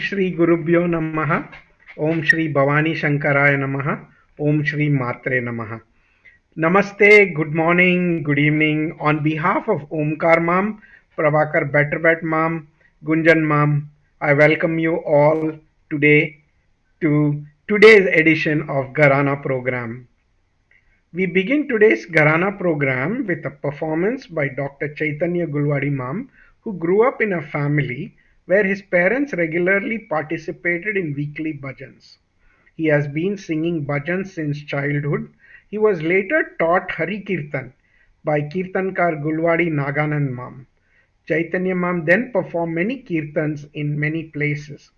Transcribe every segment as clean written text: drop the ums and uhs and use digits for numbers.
श्री गुरुभ्यो नमः. Om Shri Bhavani Shankaraya Namaha. Om Shri Matre Namaha. Namaste, good morning, good evening. On behalf of Omkar Mam, Prabhakar Betterbet Mam, Gunjan Mam, I welcome you all today to today's edition of Gharana program. We begin today's Gharana program with a performance by Dr. Chaitanya Gulwadi Mam, who grew up in a family where his parents regularly participated in weekly bhajans. He has been singing bhajans since childhood. He was later taught Hari Kirtan by Kirtankar Gulwadi Naganand Mam. Chaitanya Mam then performed many kirtans in many places.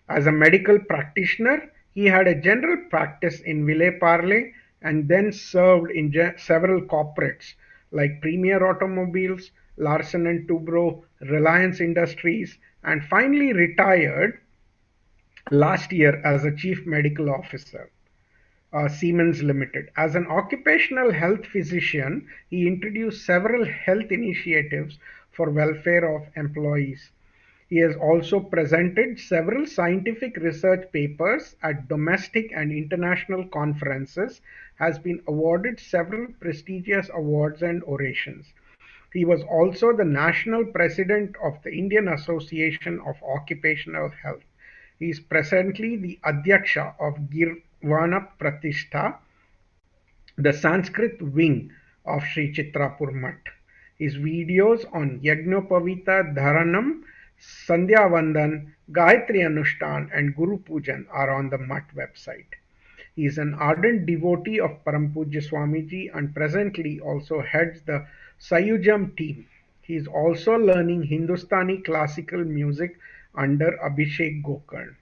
As a medical practitioner, he had a general practice in Vile-Parle and then served in several corporates like Premier Automobiles, Larsen and Toubro, Reliance Industries, and finally retired last year as a chief medical officer. Siemens Limited. As an occupational health physician, he introduced several health initiatives for welfare of employees. He has also presented several scientific research papers at domestic and international conferences, has been awarded several prestigious awards and orations. He was also the national president of the Indian Association of Occupational Health. He is presently the Adhyaksha of Girvana Pratishtha, the Sanskrit wing of Sri Chitrapur Mutt. His videos on Yagnopavita Dharanam, Sandhya Vandan, Gayatri Anushtan, and Guru Pujan are on the Mutt website. He is an ardent devotee of Param Pujya Swamiji and presently also heads the Sayujam team. He is also learning Hindustani classical music under Abhishek Gokarn.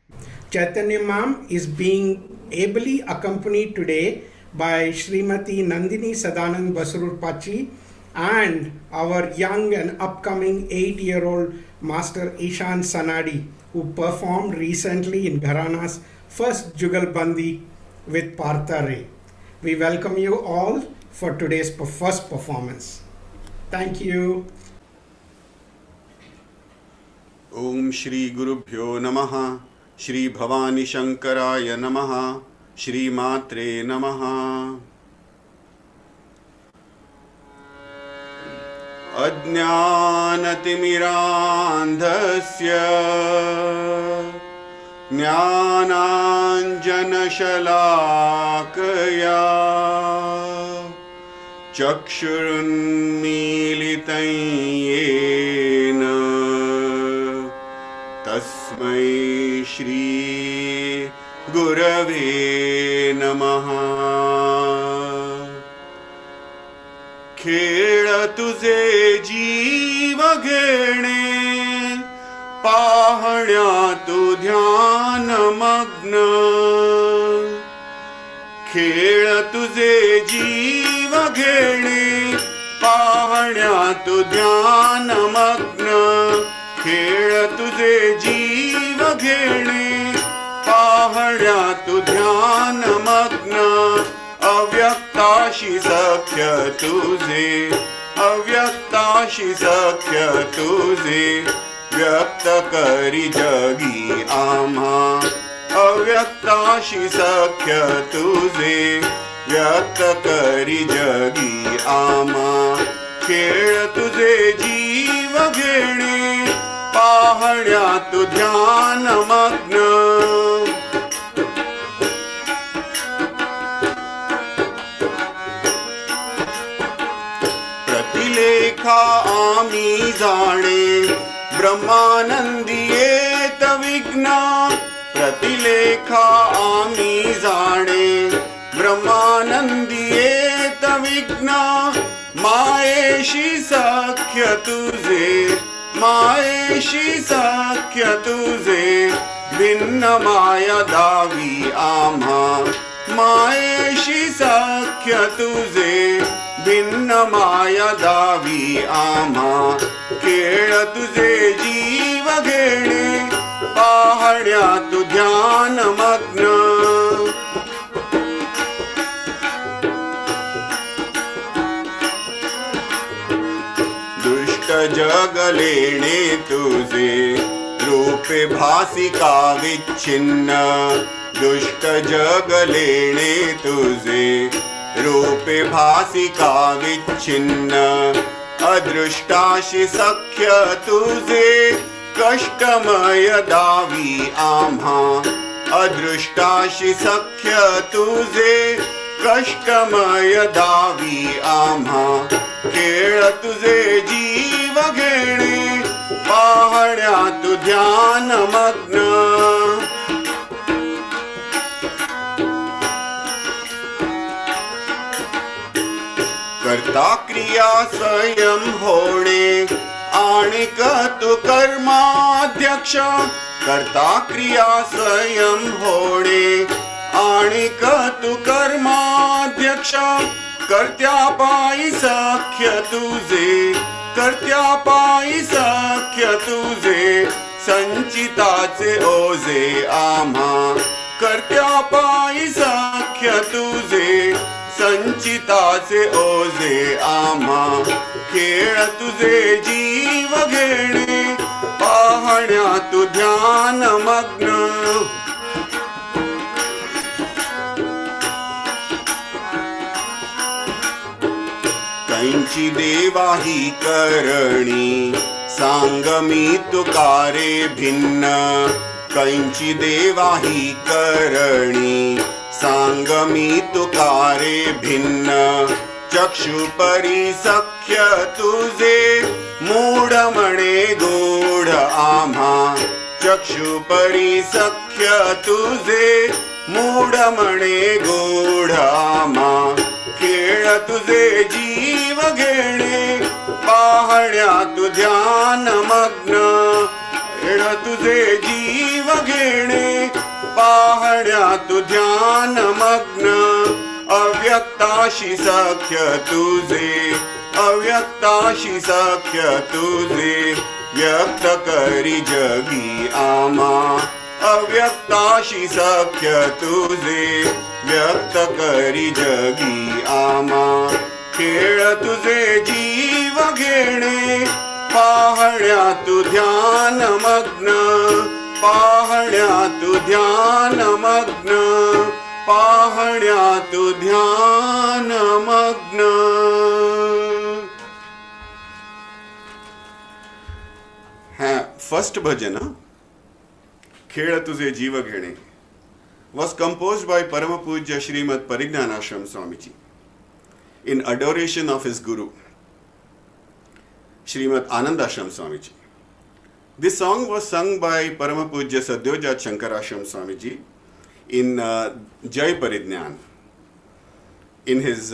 Chaitanya Mam is being ably accompanied today by Srimati Nandini Sadanand Basurur Pachi and our young and upcoming 8-year-old Master Ishan Sanadi, who performed recently in Gharana's first Jugalbandi with Partha Ray. We welcome you all for today's first performance. Thank you. Om Shri Gurubhyo Namaha. Shri Bhavani Shankaraya Namaha. Shri Matre Namaha. Ajnanatimirandhasya Jnananjanashalakaya Chakshurunmilitan yena Tasmai Shri Gurave Namaha. खेळ तुझे जीव घेणे पाहण्या तू ध्यान मग्न खेळ तुझे जीव घेणे पाहण्या तू ध्यान मग्न खेळ तुझे जीव घेणे पाहण्या तू ध्यान मग्न अव्यक्ताशी सख्य तुझे अव्यक्ताशी सख्य तुझे व्यक्त करी जगी आम्हा अव्यक्ताशी सख्य तुझे व्यक्त करी जगी आम्हा खेळ तुझे जीव घेणे पाहण्या तू ध्यान मग्न प्रतिलेखा आम्ही जाणे ब्रह्मानंदी येत विघ्न प्रतिलेखा आम्ही जाणे ब्रह्मानंदी येत विघ्न मायेशी सख्य तुझे मायेशी सख्य तुझे भिन्न माया दावी आम्हा मायेशी सख्य तुझे भिन्न माया दावी आम्हा खेळ तुझे जीव घेणे पाहण्या तू ध्यान मग्न दुष्ट जग लेणे तुझे रूपे भासिका विच्छिन्न दुष्ट जग लेणे तुझे रूपे भासिका विच्छिन्न अदृष्टाशी सख्य तुझे कष्टमय दावी आम्हा अदृष्टाशी सख्य तुझे कष्टमय दावी आम्हा खेळ तुझे जीव घेणे पाहण्यात ध्यान मग्न करता क्रिया स्वयं होणे आणिक तू कर्माध्यक्ष करता क्रिया स्वयं होणे आणिक तू कर्माध्यक्ष कर्त्या पायी सख्य तुझे कर्त्या पायी सख्य तुझे संचिताचे ओझे आम्हा कर्त्या पायी सख्य तुझे संचिताचे ओझे आम्हा खेळ तुझे जीव घेणे पाहण्यात ध्यान मग्न कैंची देवा ही करणी सांग मी तुकारे भिन्न कैंची देवा ही करणी सांग मी तुकारे भिन्न चक्षुपरी सख्य तुझे मूढ म्हणे गोढ आम्हा चक्षुपरी सख्य तुझे मूढ म्हणे गोढ आम्हा खेळ तुझे जीव घेणे पाहण्यात ध्यान मग्न खेळ तुझे जीव घेणे पाहण्यात ध्यान मग्न अव्यक्ताशी सख्य तुझे अव्यक्ताशी सख्य तुझे व्यक्त करी जगी आम्हा अव्यक्ताशी सख्य तुझे व्यक्त करी जगी आम्हा खेळ तुझे जीव घेणे पाहण्यात ध्यान मग्न पाहण्यात ध्यान मग्न पाहण्यात ध्यान मग्न फर्स्ट भजन खेळ तुझे जीव घेणे was composed by Paramapujya Srimad Parignanashram Swamiji in adoration of his guru Srimad Anandashram Swamiji. This song was sung by Paramapujya Sadyojat Shankarashram Swamiji in Jai Parijnan in his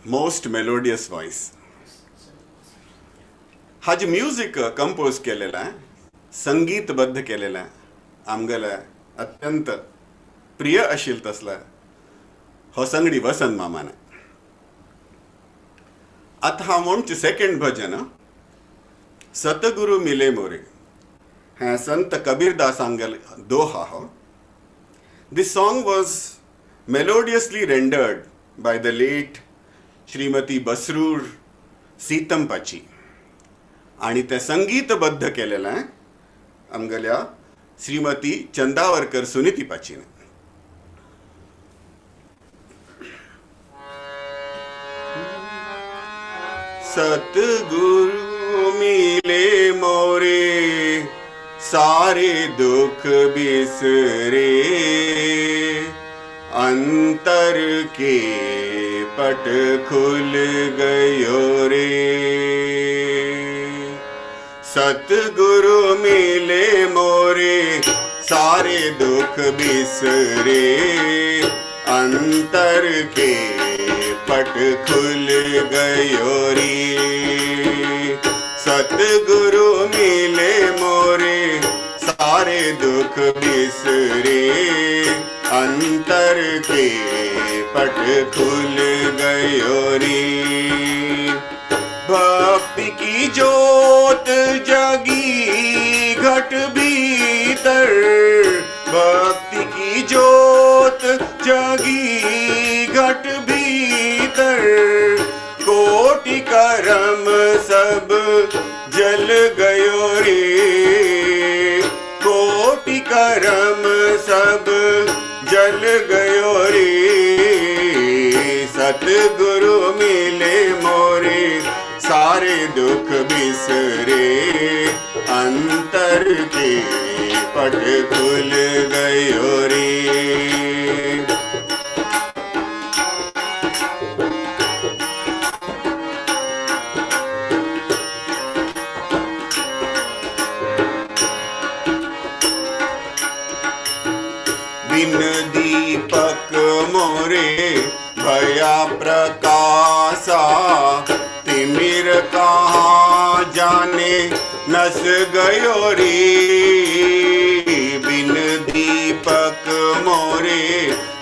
most melodious voice. हा जे music compose केलेला आहे संगीतबद्ध केलेला आहे आमगेला अत्यंत प्रिय अशील तसला हो संगडी वसंत मामाने आता हा म्हणचे सेकंड भजन सतगुरु मिले मोरे हाँ संत कबीरदास आंगल दोहा हो. This song was melodiously rendered by the late Shrimati Basrur सीतमपाची आणि ते संगीतबद्ध केलेलं आहे आमगल्या श्रीमती चंदावरकर सुनीती पाचीने. सतगुरु मिले मोरे सारे दुख बिसरे अंतर के पट खुल गयो रे. सतगुरु मिले मोरे सारे दुख बिसरे अंतर के पट खुल गयो रे. सतगुरु मिले मोरे सारे दुख बिसरे अंतर के पट खुल गयो रे. भक्ति की ज्योत जगी घट भीतर भक्ति की ज्योत जगी घट भीतर कोटि कर्म सब जल गयो रे. सब जल गयो रे, सतगुरु मिले मोरे सारे दुख बिसरे, अंतर के पट खुल गयो रे। बिन दीपक मोरे भया प्रकाशा, तिमिर कहाँ जाने नस गयो रे, बिन दीपक मोरे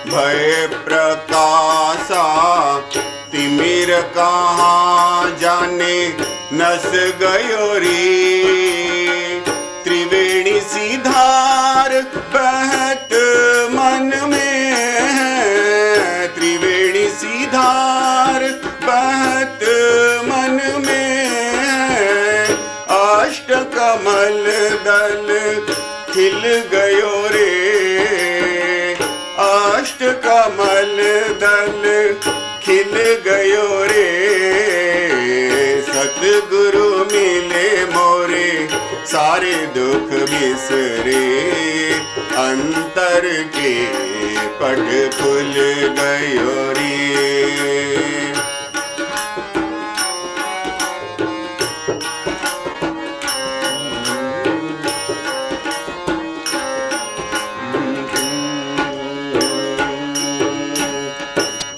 भय प्रकाशा, तिमिर कहाँ जाने नस गयो रे, त्रिवेणी सी धार बहत मन में है, त्रिवेणी सी धार बहत मन में है, अष्ट कमल दल खिल गयो रे, अष्ट कमल दल खिल गयो रे, सतगुरु मिले मोरे सारे दुख बिसरे, अंतर के पट खुल गयो रे।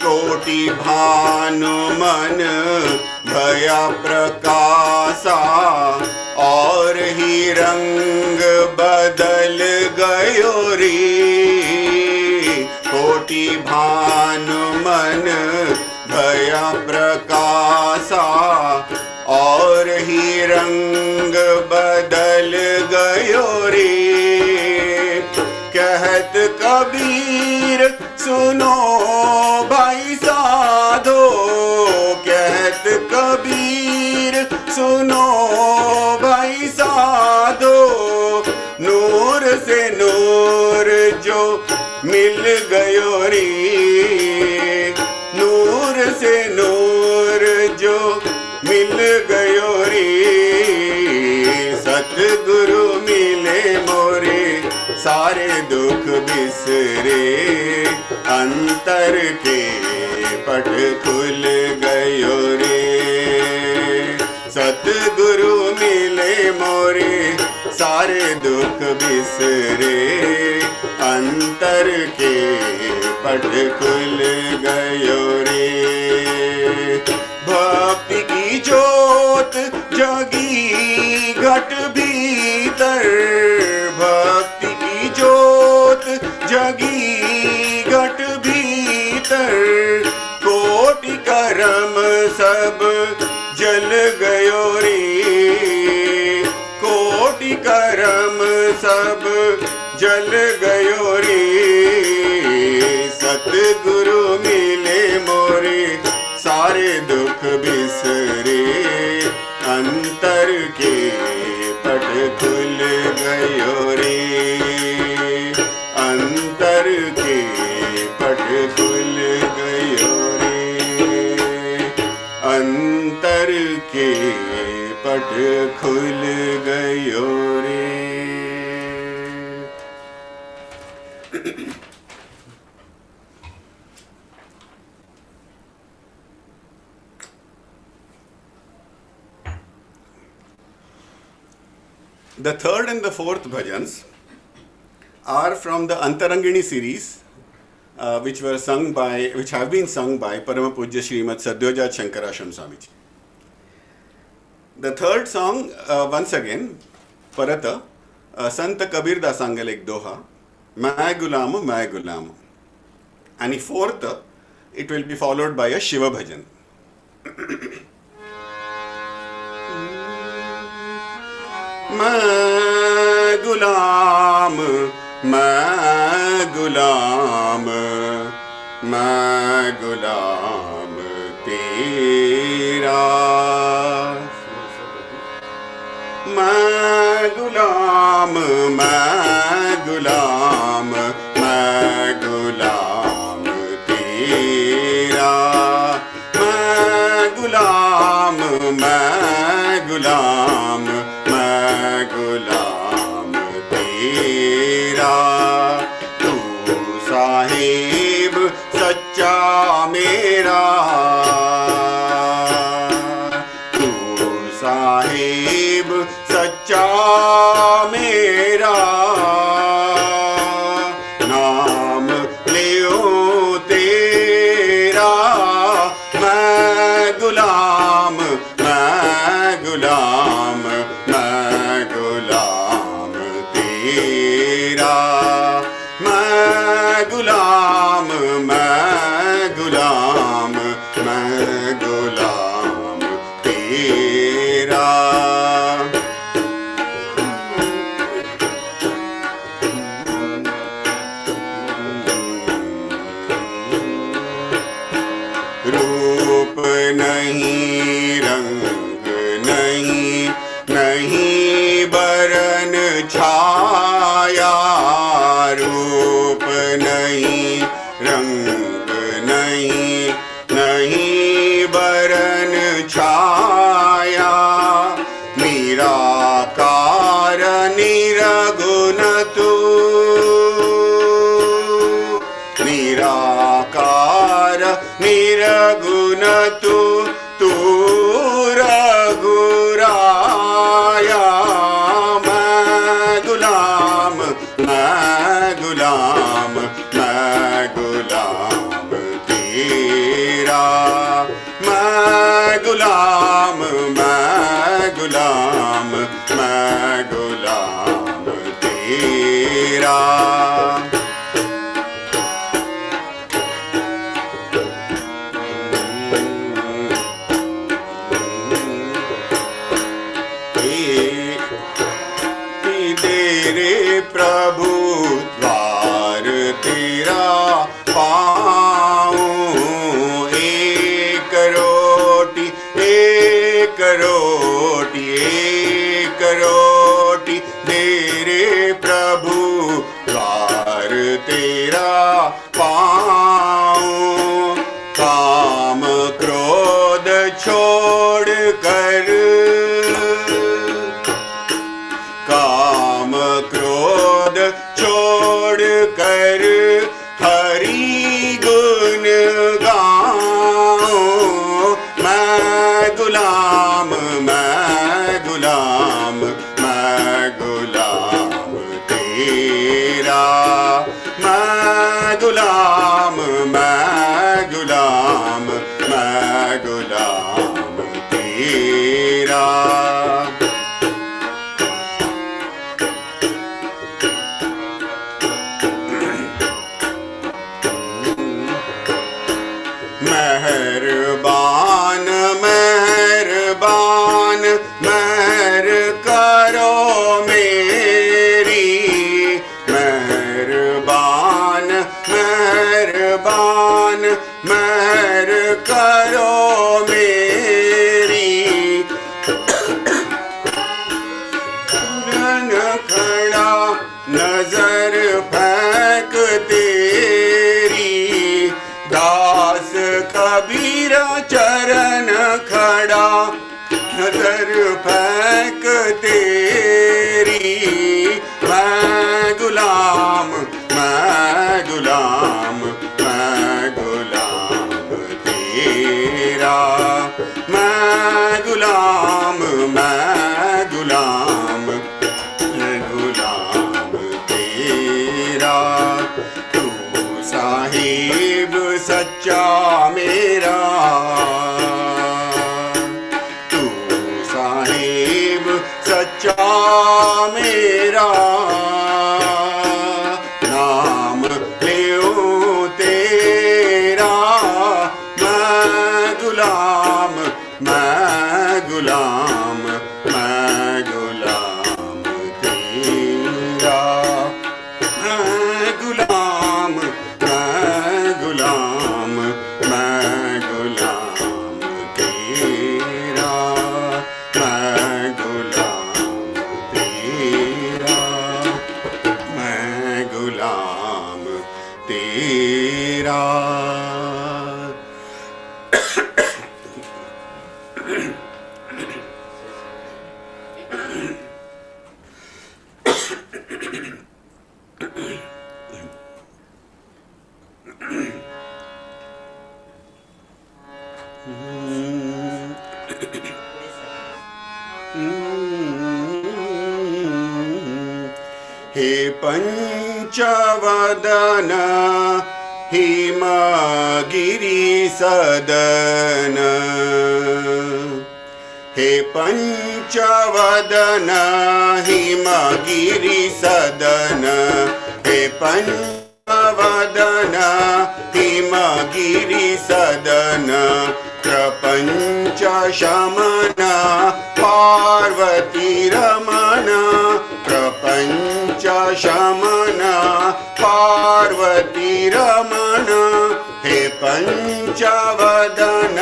कोटि भानु मन भया प्रकाशा, और ही रंग बदल गयो रे, कोटि भानु मन भया प्रकाशा, और ही रंग बदल गयो रे, कहत कबीर सुनो भाई साधो, कहत कबीर सुनो भाई साधो, नूर से नूर जो मिल गयो रे, नूर से नूर जो मिल गयो रे, सतगुरु मिले मोरे सारे दुख बिसरे, अंतर के पट खुल गयो रे, सतगुरु मिले मोरे सारे दुख बिसरे, अंतर के पट खुल गयो रे। भक्ति की जोत जगी घट भीतर, भक्ति की जोत जगी घट भीतर, कोटि करम सब जल गयो रे, कोटि करम सब जल गयो रे, सतगुरु मिले मोरे सारे दुख बिसरे, अंतर के पट खुल गयो रे, अंतर के पट खुल गयो रे, अंतर के पट खुल गयो रे। The third and the fourth bhajans are from the Antarangini series, which have been sung by Parama Pujya Srimad Sadyojat Shankarashram Swamiji. The third song, once again, Parata, Sant Kabir Da sangal ek doha, Mai Gulam, Mai Gulam. And the fourth, it will be followed by a Shiva bhajan. मैं गुलाम, मैं गुलाम, मैं गुलाम तेरा, मैं गुलाम, मैं गुलाम तेरा, मैं गुलाम, मैं गुलाम, मैं गुलाम तेरा। तू साहिब सच्चा मेरा, तू साहिब सच्चा मेरा। नाम लियो तेरा, मैं गुलाम, मैं गुलाम, मैं गुलाम तेरा। मैं गुलाम, मैं गुलाम, मैं गुलाम तेरा। रूप नहीं, रंग नहीं, नहीं बरन छाया। रूप नहीं, रंग नहीं, नहीं बरन छाया। निराकार निरगुण तू, निराकार निरगुण तू, तू रघुराया। मैं गुलाम, मैं गुलाम, मैं गुलाम तेरा। मैं गुलाम, मैं गुलाम, मैं गुलाम तेरा। तेरे प्रभु द्वार तेरा पाऊं। एक रोटी, एक रोटी, एक रोटी तेरे प्रभु द्वार तेरा पाऊं। काम क्रोध छोड़ कर, काम क्रोध छोड़ कर हरि गुण गाऊं। मैं गुलाम, मैं गुलाम, मैं गुलाम तेरा। मैं गुलाम, मैं गुलाम, मैं गुलाम तेरा। मेहरबान, मेहरबान, मेहर करो मेरी। मेहरबान, मेहरबान, मेहर करो मेरी। चरण खड़ा नजर फेंक तेरी। दास कबीर चरण खड़ा नजर फेंक तेरी। मैं गुलाम, मैं गुलाम, मैं गुलाम तेरा। मैं गुलाम, मैं गुलाम, मैं गुलाम तेरा। तू साहिब सच्चा मेरा, तू साहिब सच्चा मेरा। नाम लियो तेरा, मैं गुलाम, मैं गुलाम, मैं गुलाम तेरा। मैं गुलाम, मैं गुलाम, मैं गुलाम तेरा। मैं गुलाम तेरा, मैं गुलाम तेरा। हे पंचवदन हिमगिरि सदन, हे पंचवदन हिमगिरि सदन, हे पंचवदन हिमगिरि सदन, प्रपंच शमन पार्वती रमण, प्रपंच शमन पार्वती रमण, हे पंचवदन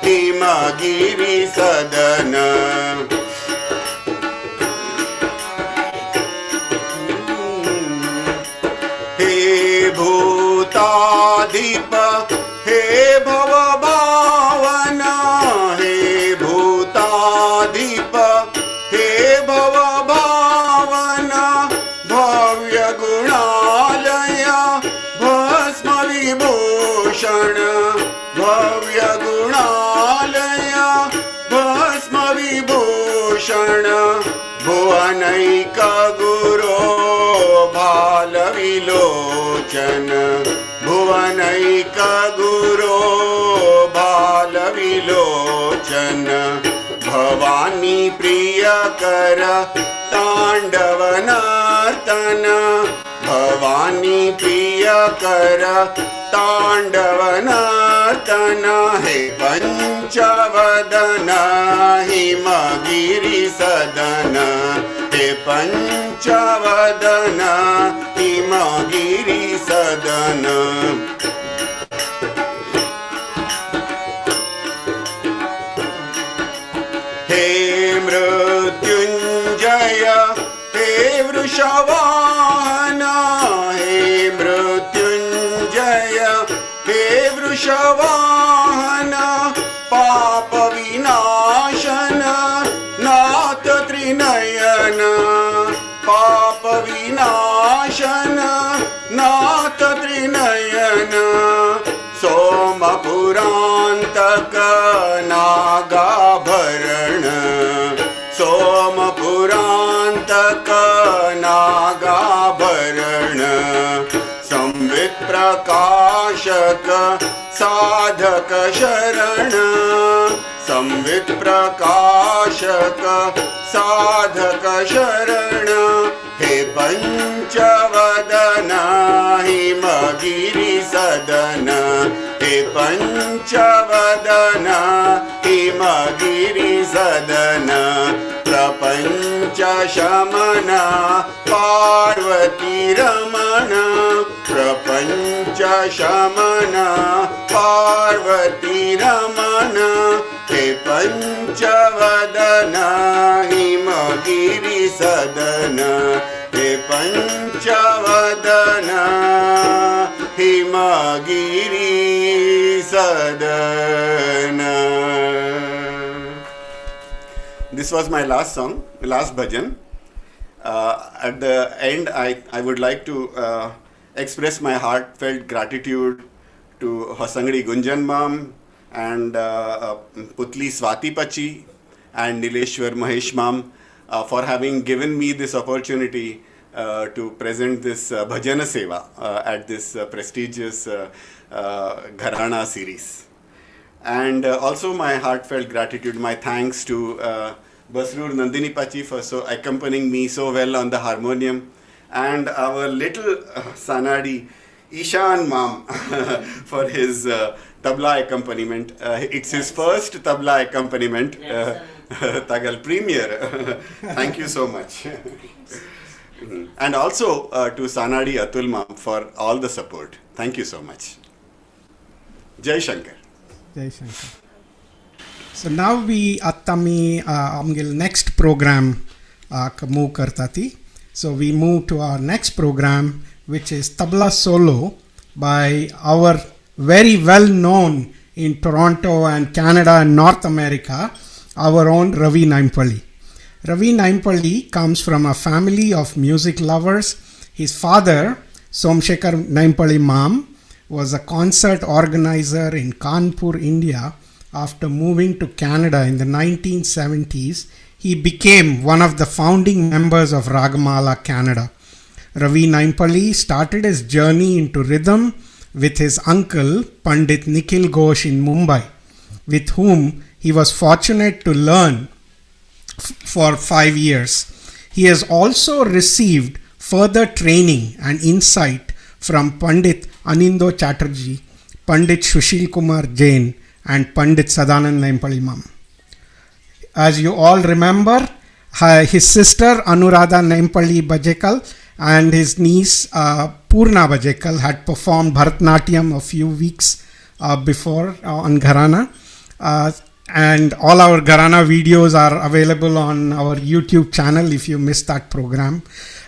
हिमगिरि सदन। हे भूताधिप हे भवभावन, हे भूताधिप हे भवभावन, भव्य गुणालय भस्म विभूषण, भव्य गुणालय भस्म विभूषण, भुवनैक गुरो भाल विलोचन, भुवनैक गुरो भाल विलोचन, भवानी प्रियकर तांडव नर्तन, भवानी प्रियकर तांडव नर्तन, हे पंचवदन हिमगिरि सदन, हे पंचवदन हिमगिरि सदन। हे मृत्युंजय हे वृषवाहन, हे मृत्युंजय हे वृषवाहन, पाप विनाशन नाथ त्रिनयन, पाप विनाशन नाथ त्रिनयन, सोमपुरांतक नागाभरण, सोमपुरांतक नागाभरण, संवित प्रकाशक साधक शरण, संवित प्रकाशक साधक शरण, हे पंचवदन हिमगिरि सदन, हे पंचवदन हिमगिरि सदन, प्रपंच शमन पार्वती रमण, प्रपंच शमन पार्वती रमण, हे पंचवदन हिमगिरि सदन, हे पंचवदन हिमगिरि सदन। This was my last song, last bhajan. At the end, I would like to express my heartfelt gratitude to Hosangdi Gunjan Mam and Putli Swati Pachi and Nileshwar Mahesh Mam for having given me this opportunity to present this Bhajana Seva at this prestigious Gharana series. And also my heartfelt gratitude, my thanks to Basrur Nandini Pachi for accompanying me so well on the harmonium, and our little Sanadi Ishan Mam for his tabla accompaniment. It's his first tabla accompaniment, Tagal Premier. Thank you so much. And also to Sanadi Atul Mam for all the support. Thank you so much. Jai Shankar. Jai Shankar. So now we attami amgil next program move kartati. So we move to our next program, which is tabla solo by our very well known in Toronto and Canada and North America, our own Ravi Naimpalli. Ravi Naimpalli comes from a family of music lovers. His father, Somshekar Naimpalli Mam, was a concert organizer in Kanpur, India after moving to Canada in the 1970s, he became one of the founding members of Ragamala Canada. Ravi Naimpally started his journey into rhythm with his uncle Pandit Nikhil Ghosh in Mumbai, with whom he was fortunate to learn for 5 years. He has also received further training and insight from Pandit Anindo Chatterjee, Pandit Sushil Kumar Jain, and Pandit Sadanand Naimpally Mam. As you all remember, his sister Anuradha Naimpally Bajekal and his niece Purna Bajekal had performed Bharatnatyam a few weeks before on Gharana. And all our Gharana videos are available on our YouTube channel if you missed that program.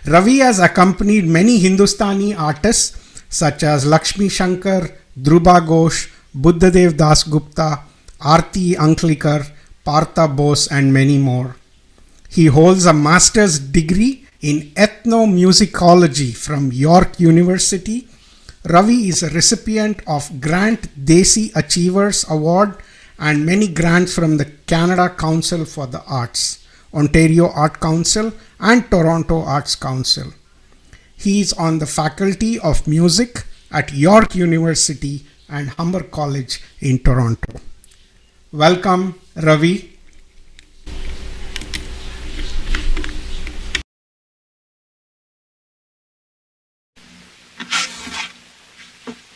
Ravi has accompanied many Hindustani artists such as Lakshmi Shankar, Dhruba Ghosh, Buddhadev Das Gupta, Aarti Anklikar, Partha Bose, and many more. He holds a master's degree in ethnomusicology from York University. Ravi is a recipient of Grant Desi Achievers Award and many grants from the Canada Council for the Arts, Ontario Art Council, and Toronto Arts Council. He is on the Faculty of Music at York University and Humber College in Toronto. Welcome, Ravi.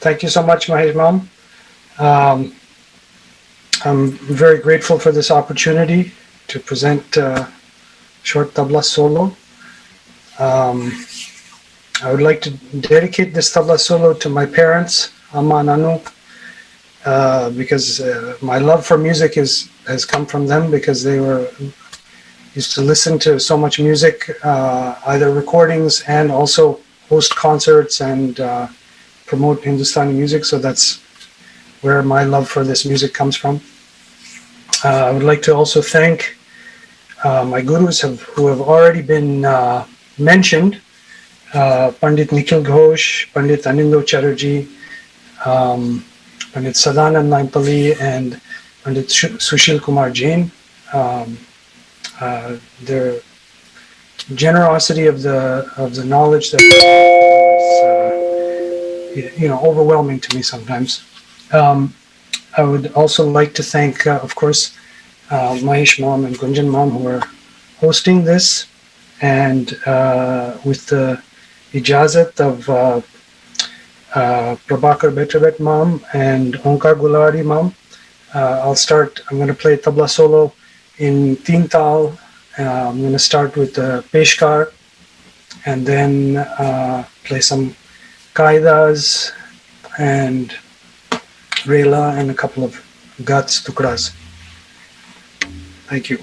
Thank you so much, Mahesh Mam. I'm very grateful for this opportunity to present short tabla solo. I would like to dedicate this tabla solo to my parents, Amma and Anu, because my love for music has come from them, because they used to listen to so much music, either recordings and also host concerts and promote Hindustani music. So that's where my love for this music comes from. I would like to also thank my gurus who have already been mentioned, Pandit Nikhil Ghosh, Pandit Anindo Chatterjee, Pandit Sadanand Naimpally, and Pandit Sushil Kumar Jain. Their generosity of the knowledge that is overwhelming to me sometimes. I would also like to thank, of course, Mahesh Mam and Gunjan Mam, who are hosting this, and with the ijazat of Prabhakar Betravet Mam and Onkar Gulari Mam, I'm going to play tabla solo in Teen Tal. I'm going to start with the Peshkar, and then play some Kaidas and Rela and a couple of Gats Tukras. Thank you.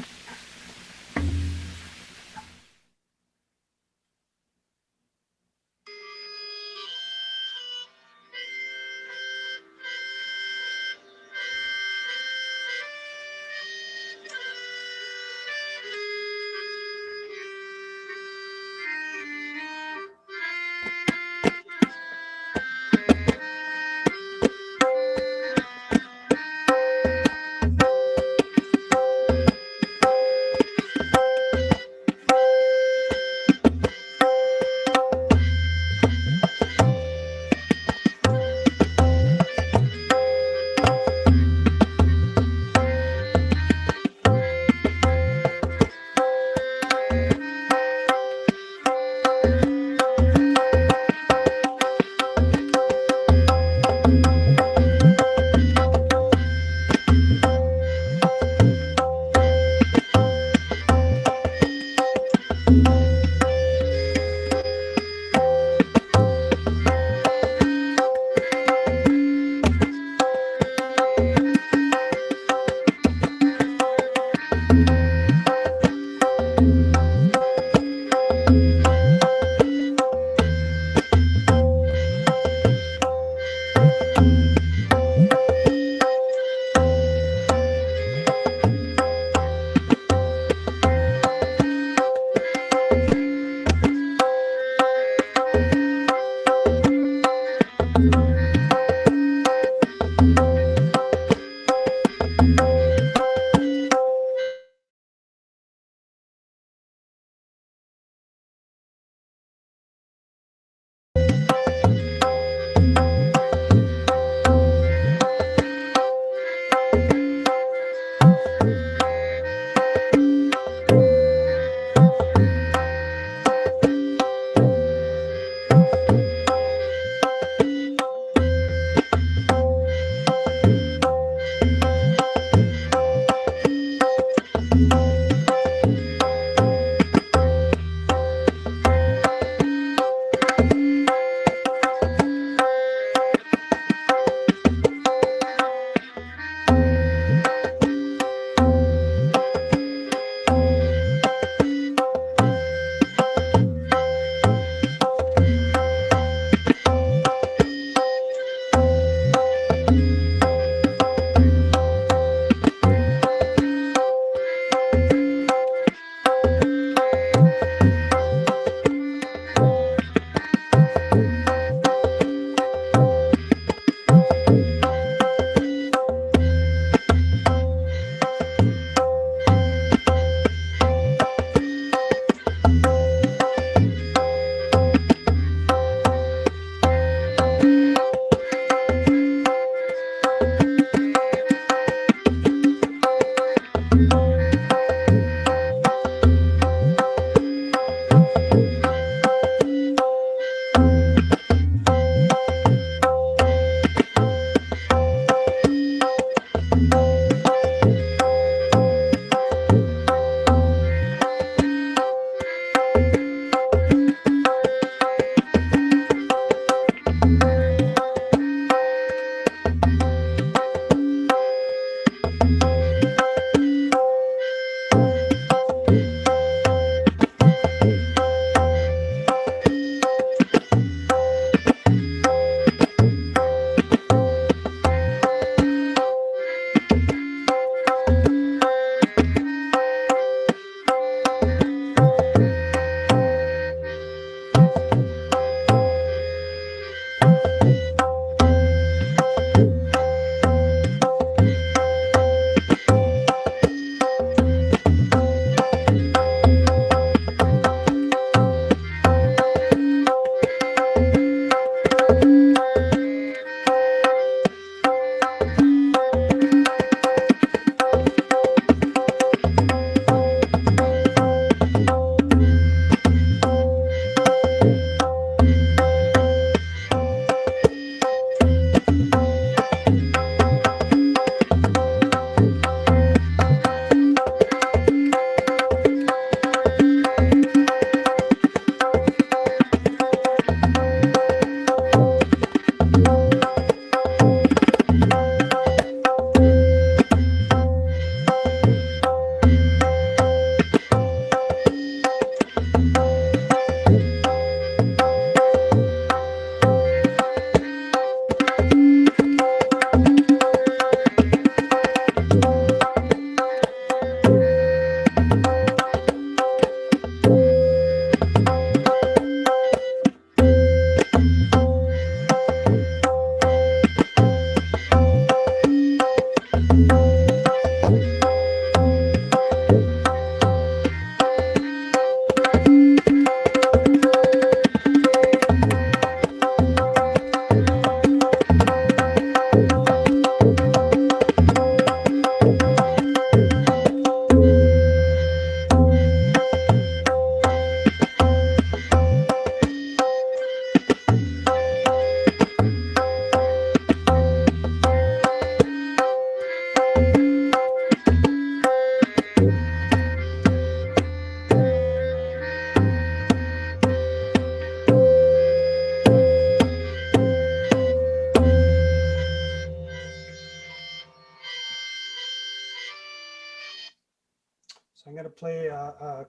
So I'm going to play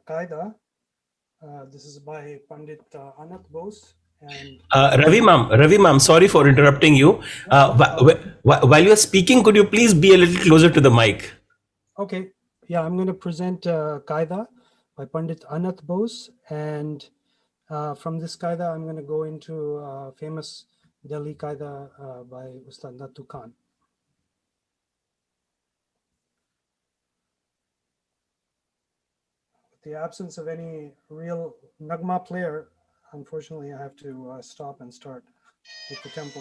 Qaida. This is by Pandit Anat Bose. And Ravi ma'am, sorry for interrupting you. While you are speaking, could you please be a little closer to the mic? okay, yeah, I'm going to present Qaida by Pandit Anat Bose. And from this Qaida, I'm going to go into famous Delhi Qaida by Ustad Nattu Khan. With the absence of any real Nagma player, unfortunately, I have to stop and start with the tempo.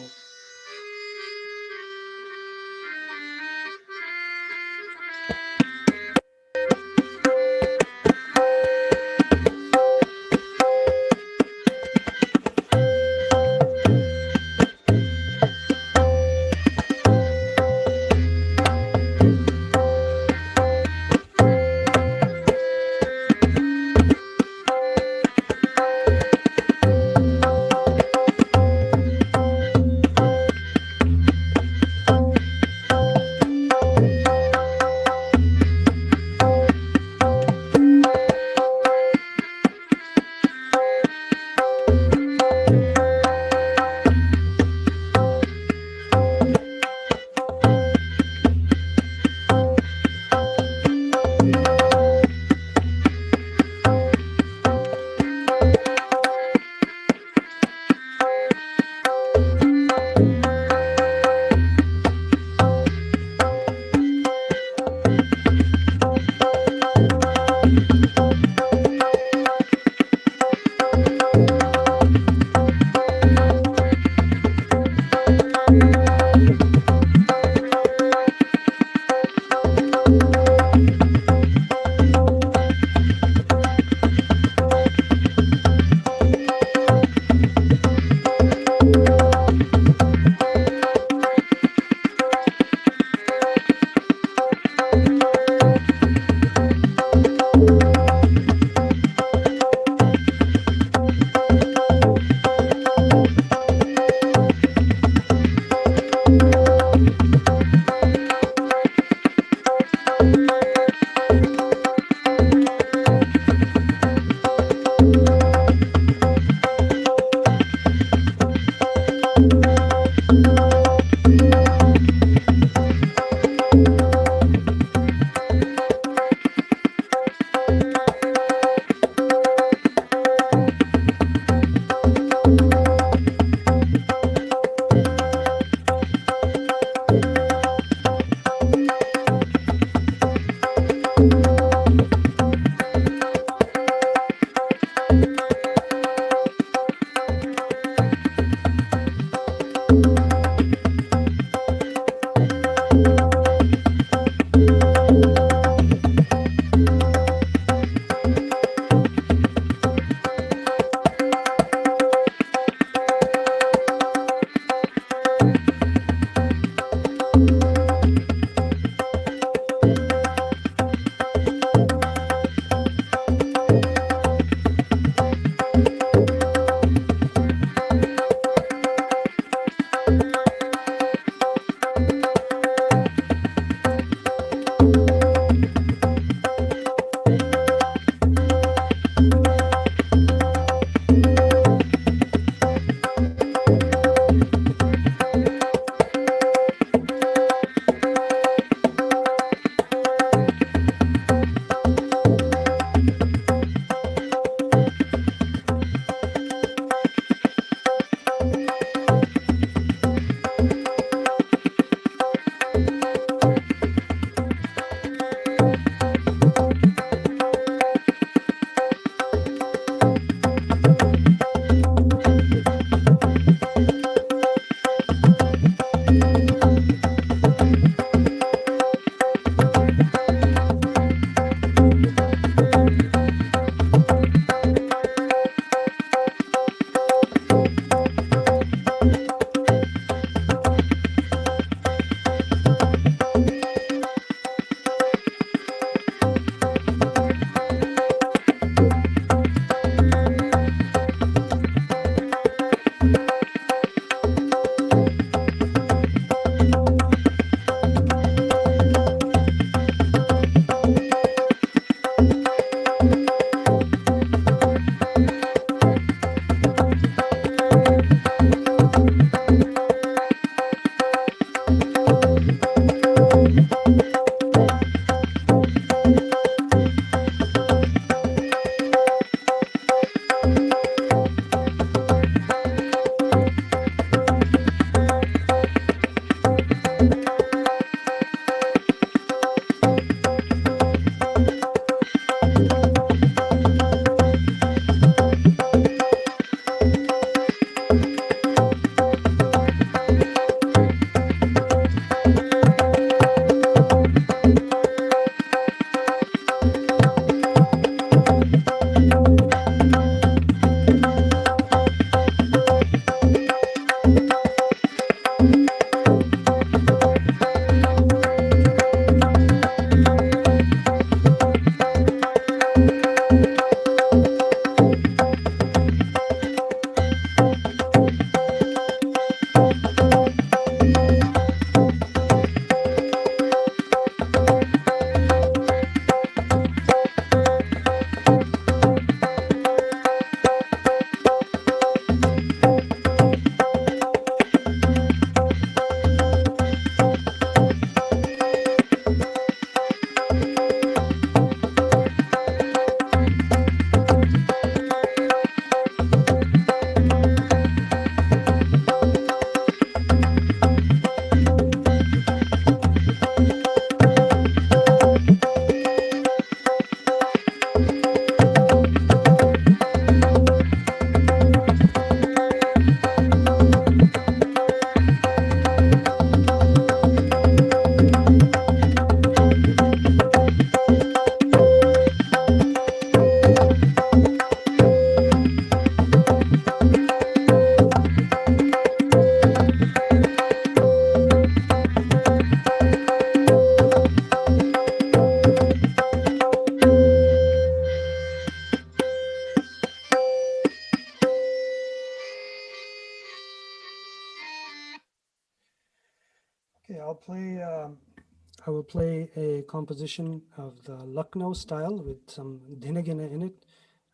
I will play a composition of the Lucknow style with some dhinagina in it.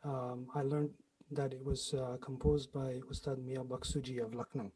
I learned that it was composed by Ustad Mia Baksuji of Lucknow.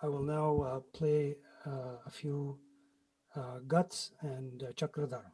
I will now play a few guts and Chakradhar.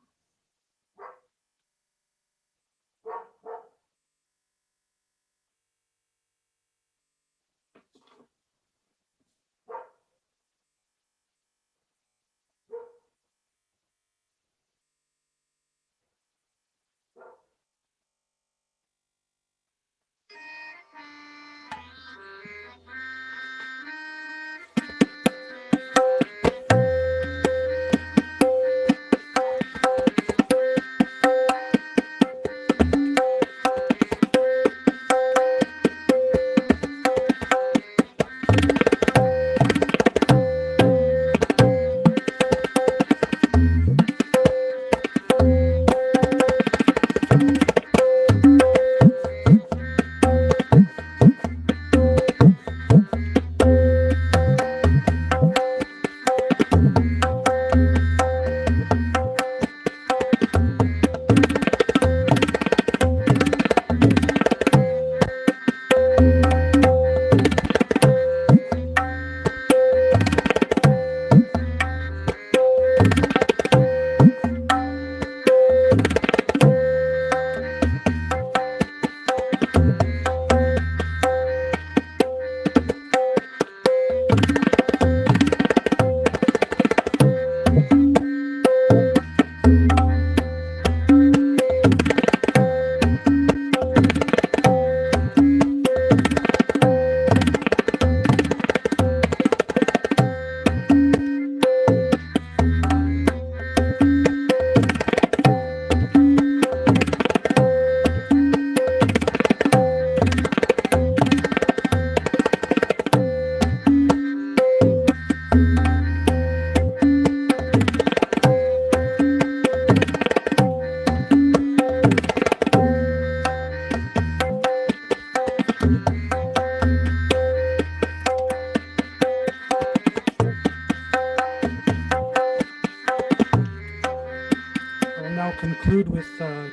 Conclude with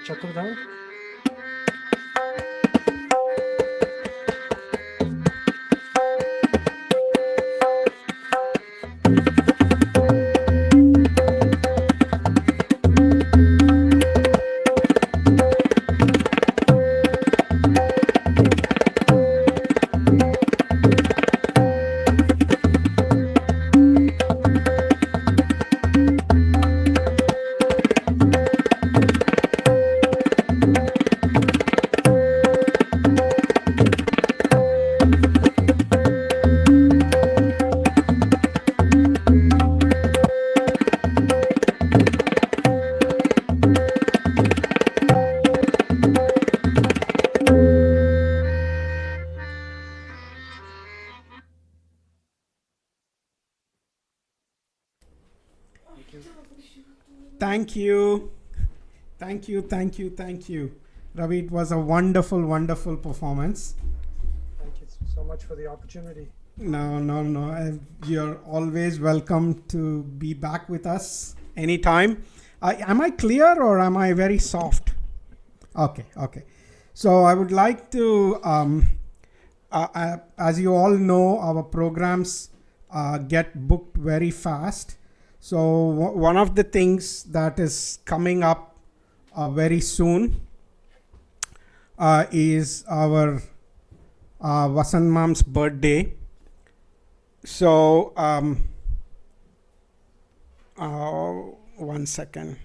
Chakradhar. Thank you. Thank you, thank you, thank you. Ravi, it was a wonderful, wonderful performance. Thank you so much for the opportunity. No. You're always welcome to be back with us anytime. Am I clear or am I very soft? Okay. So I would like to, as you all know, our programs get booked very fast. So one of the things that is coming up very soon is our Vasant Mom's birthday. So 1 second.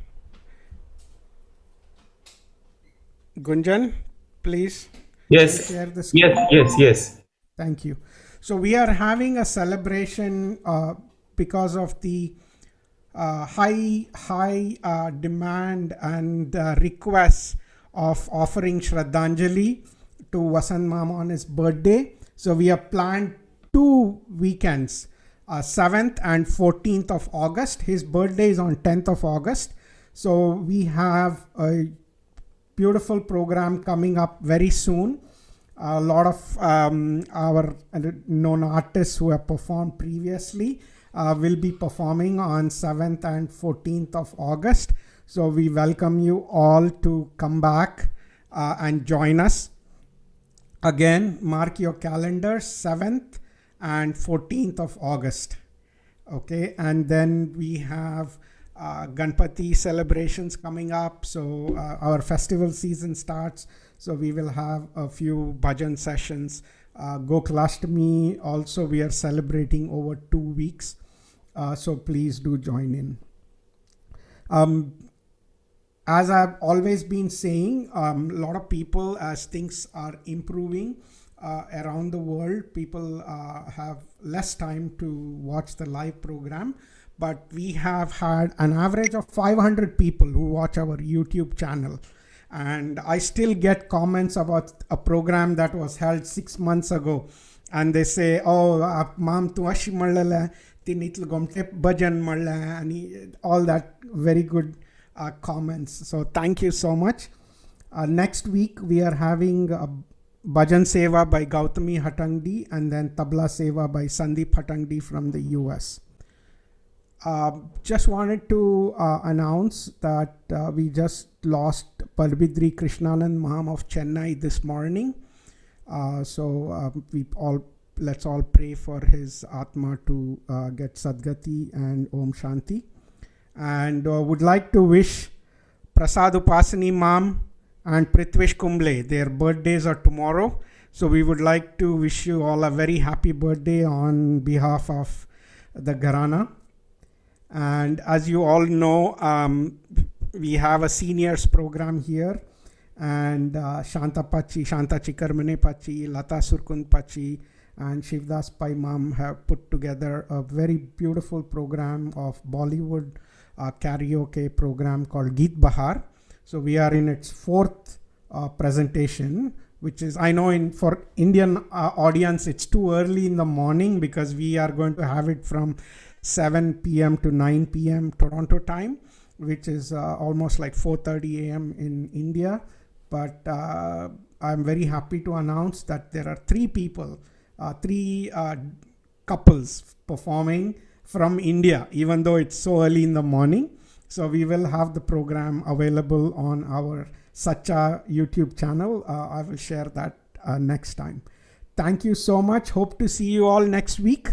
Gunjan, please. Yes. Share the screen. Yes. Thank you. So we are having a celebration because of the high demand and requests of offering Shraddhanjali to Vasant Mom on his birthday. So we have planned 2 weekends, 7th and 14th of August. His birthday is on 10th of August. So we have a beautiful program coming up very soon. A lot of our known artists who have performed previously will be performing on 7th and 14th of August. So we welcome you all to come back and join us. Again, mark your calendars, 7th and 14th of August. Okay, and then we have Ganpati celebrations coming up. So our festival season starts. So we will have a few bhajan sessions. Gokulashtami also we are celebrating over 2 weeks. So please do join in. As I've always been saying, a lot of people, as things are improving around the world, people have less time to watch the live program. But we have had an average of 500 people who watch our YouTube channel. And I still get comments about a program that was held 6 months ago. And they say, oh, ma'am, tu ashi mallala, tinitl gomte bhajan malla, and all that very good comments. So thank you so much. Next week, we are having Bhajan Seva by Gautami Hatangdi and then Tabla Seva by Sandeep Hatangdi from the US. Just wanted to announce that we just lost Parbidri Krishnanand Maham of Chennai this morning. So let's all pray for his Atma to get Sadgati and Om Shanti. And would like to wish Prasad Upasani Ma'am and Prithvish Kumble. Their birthdays are tomorrow. So we would like to wish you all a very happy birthday on behalf of the Gharana. And as you all know, we have a seniors program here. And Shanta Pachi, Shanta Chikarmane Pachi, Lata Surkund Pachi, and Shivdas Pai Ma'am have put together a very beautiful program of Bollywood karaoke program called Geet Bahar. So we are in its fourth presentation, which is, I know for Indian audience, it's too early in the morning because we are going to have it from 7 p.m. to 9 p.m. Toronto time, which is almost like 4:30 a.m. in India. But I'm very happy to announce that there are three couples performing from India, even though it's so early in the morning. So we will have the program available on our Sacha YouTube channel. I will share that next time. Thank you so much. Hope to see you all next week.